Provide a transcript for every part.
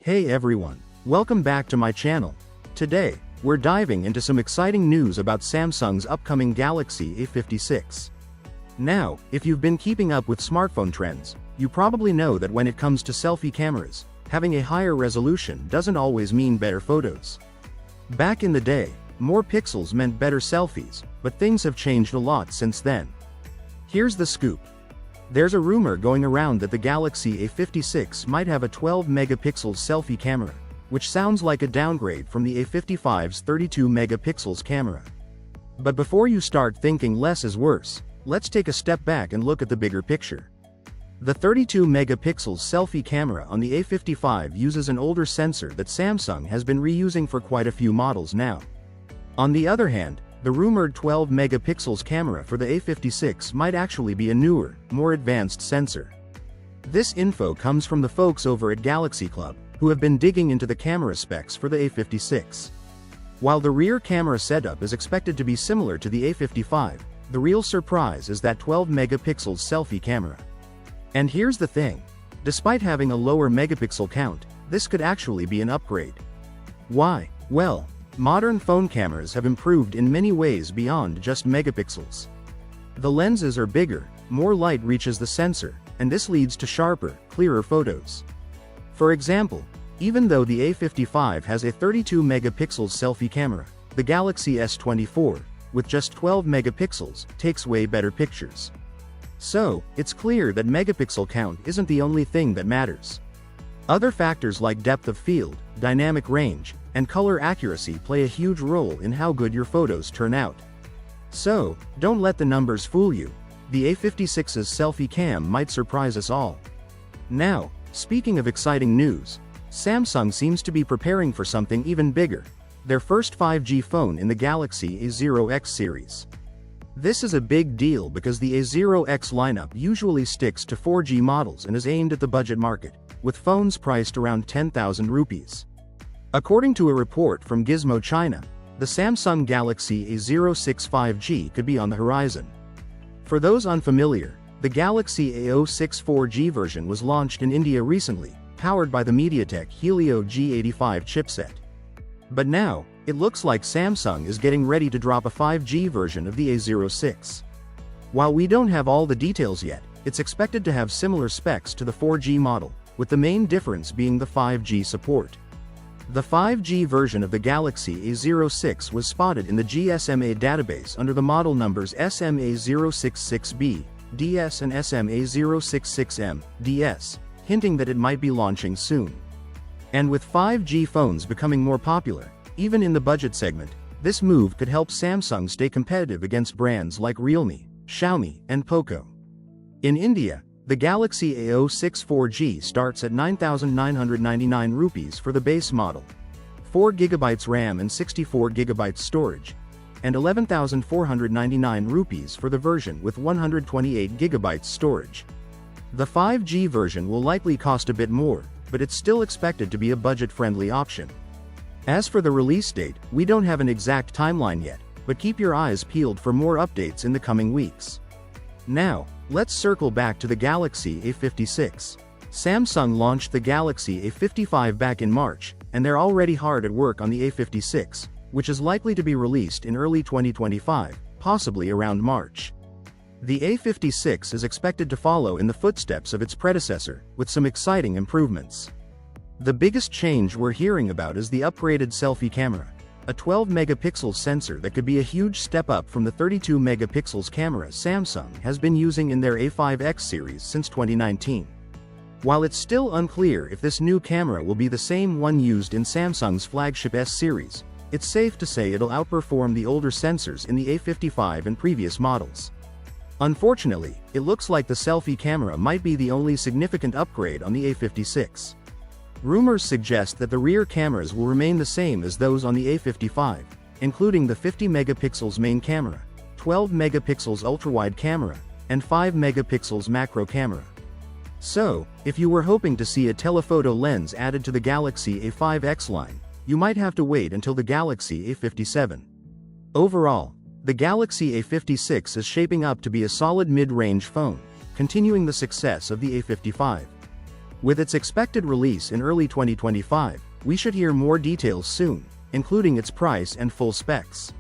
Hey everyone, welcome back to my channel. Today, we're diving into some exciting news about Samsung's upcoming Galaxy A56. Now, if you've been keeping up with smartphone trends, you probably know that when it comes to selfie cameras, having a higher resolution doesn't always mean better photos. Back in the day, more pixels meant better selfies, but things have changed a lot since then. Here's the scoop. There's a rumor going around that the Galaxy A56 might have a 12-megapixel selfie camera, which sounds like a downgrade from the A55's 32 megapixels camera. But before you start thinking less is worse, let's take a step back and look at the bigger picture. The 32 megapixel selfie camera on the A55 uses an older sensor that Samsung has been reusing for quite a few models now. On the other hand, the rumored 12 megapixels camera for the A56 might actually be a newer, more advanced sensor. This info comes from the folks over at Galaxy Club, who have been digging into the camera specs for the A56. While the rear camera setup is expected to be similar to the A55, the real surprise is that 12 megapixel selfie camera. And here's the thing. Despite having a lower megapixel count, this could actually be an upgrade. Why? Well, modern phone cameras have improved in many ways beyond just megapixels. The lenses are bigger, more light reaches the sensor, and this leads to sharper, clearer photos. For example, even though the A55 has a 32 megapixel selfie camera, the Galaxy S24, with just 12 megapixels, takes way better pictures. So, it's clear that megapixel count isn't the only thing that matters. Other factors like depth of field, dynamic range, and color accuracy play a huge role in how good your photos turn out. So, don't let the numbers fool you. The A56's selfie cam might surprise us all. Now, speaking of exciting news, Samsung seems to be preparing for something even bigger: their first 5G phone in the Galaxy A0X series. This is a big deal because the A0X lineup usually sticks to 4G models and is aimed at the budget market, with phones priced around 10,000 rupees. According to a report from Gizmo China, the Samsung Galaxy A06 5G could be on the horizon. For those unfamiliar, the Galaxy A06 4G version was launched in India recently, powered by the MediaTek Helio G85 chipset. But now, it looks like Samsung is getting ready to drop a 5G version of the A06. While we don't have all the details yet, it's expected to have similar specs to the 4G model, with the main difference being the 5G support. The 5G version of the Galaxy A06 was spotted in the GSMA database under the model numbers SMA066B, DS and SMA066M, DS, hinting that it might be launching soon. And with 5G phones becoming more popular, even in the budget segment, this move could help Samsung stay competitive against brands like Realme, Xiaomi, and Poco. In India, the Galaxy A06 4G starts at 9,999 rupees for the base model, 4GB RAM and 64GB storage, and 11,499 rupees for the version with 128GB storage. The 5G version will likely cost a bit more, but it's still expected to be a budget-friendly option. As for the release date, we don't have an exact timeline yet, but keep your eyes peeled for more updates in the coming weeks. Now, let's circle back to the Galaxy A56. Samsung launched the Galaxy A55 back in March, and they're already hard at work on the A56, which is likely to be released in early 2025, possibly around March. The A56 is expected to follow in the footsteps of its predecessor, with some exciting improvements. The biggest change we're hearing about is the upgraded selfie camera, a 12-megapixel sensor that could be a huge step up from the 32 megapixels camera Samsung has been using in their A5X series since 2019. While it's still unclear if this new camera will be the same one used in Samsung's flagship S series, it's safe to say it'll outperform the older sensors in the A55 and previous models. Unfortunately, it looks like the selfie camera might be the only significant upgrade on the A56. Rumors suggest that the rear cameras will remain the same as those on the A55, including the 50 megapixels main camera, 12 megapixels ultrawide camera, and 5 megapixels macro camera. So, if you were hoping to see a telephoto lens added to the Galaxy A5X line, you might have to wait until the Galaxy A57. Overall, the Galaxy A56 is shaping up to be a solid mid-range phone, continuing the success of the A55. With its expected release in early 2025, we should hear more details soon, including its price and full specs.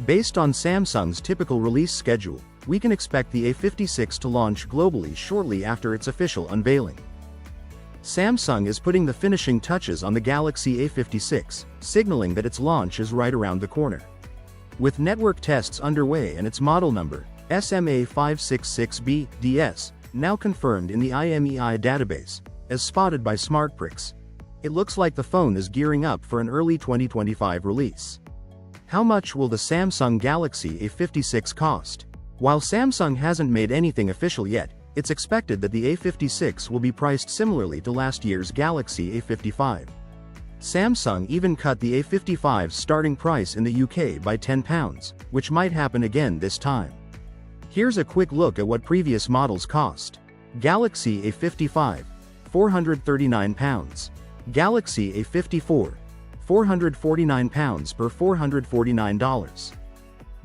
Based on Samsung's typical release schedule, we can expect the A56 to launch globally shortly after its official unveiling. Samsung is putting the finishing touches on the Galaxy A56, signaling that its launch is right around the corner. With network tests underway and its model number, SMA566B/DS, now confirmed in the IMEI database, as spotted by SmartPrix, it looks like the phone is gearing up for an early 2025 release. How much will the Samsung Galaxy A56 cost? While Samsung hasn't made anything official yet, it's expected that the A56 will be priced similarly to last year's Galaxy A55. Samsung even cut the A55's starting price in the UK by £10, which might happen again this time. Here's a quick look at what previous models cost. Galaxy A55, £439. Galaxy A54, £449 per $449.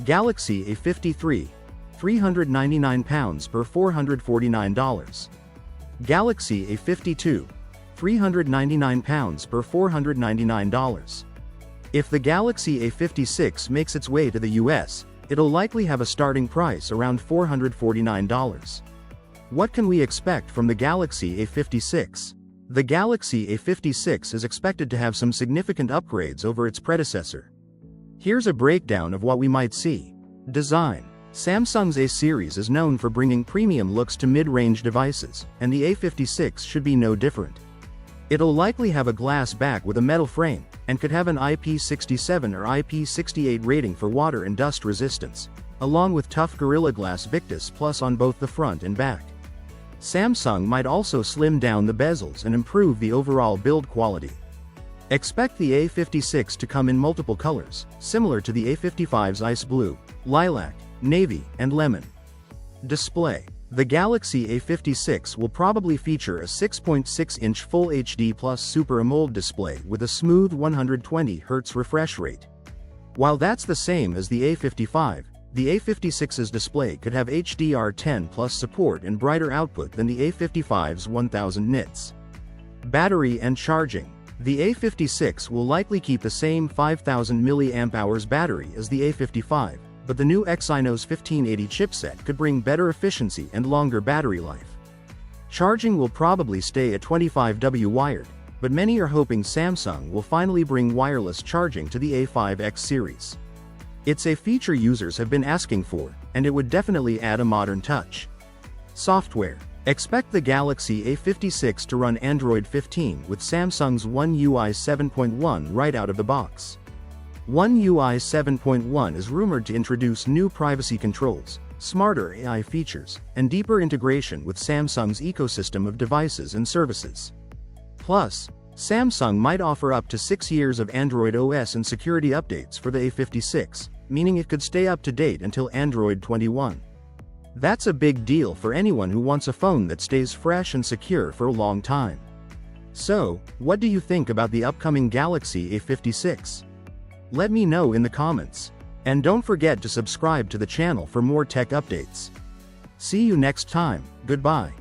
Galaxy A53, £399 per $449. Galaxy A52, £399 per $499. If the Galaxy A56 makes its way to the US, it'll likely have a starting price around $449. What can we expect from the Galaxy A56? The Galaxy A56 is expected to have some significant upgrades over its predecessor. Here's a breakdown of what we might see. Design. Samsung's A series is known for bringing premium looks to mid-range devices, and the A56 should be no different. It'll likely have a glass back with a metal frame, and could have an IP67 or IP68 rating for water and dust resistance, along with tough Gorilla Glass Victus Plus on both the front and back. Samsung might also slim down the bezels and improve the overall build quality. Expect the A56 to come in multiple colors, similar to the A55's ice blue, lilac, navy, and lemon. Display. The Galaxy A56 will probably feature a 6.6-inch Full HD Plus Super AMOLED display with a smooth 120Hz refresh rate. While that's the same as the A55, the A56's display could have HDR10 Plus support and brighter output than the A55's 1000 nits. Battery and charging. The A56 will likely keep the same 5000 mAh battery as the A55, but the new Exynos 1580 chipset could bring better efficiency and longer battery life. Charging will probably stay at 25W wired, but many are hoping Samsung will finally bring wireless charging to the A5X series. It's a feature users have been asking for, and it would definitely add a modern touch. Software. Expect the Galaxy A56 to run Android 15 with Samsung's One UI 7.1 right out of the box. One UI 7.1 is rumored to introduce new privacy controls, smarter AI features, and deeper integration with Samsung's ecosystem of devices and services. Plus, Samsung might offer up to 6 years of Android OS and security updates for the A56, meaning it could stay up to date until Android 21. That's a big deal for anyone who wants a phone that stays fresh and secure for a long time. So, what do you think about the upcoming Galaxy A56? Let me know in the comments. And don't forget to subscribe to the channel for more tech updates. See you next time. Goodbye.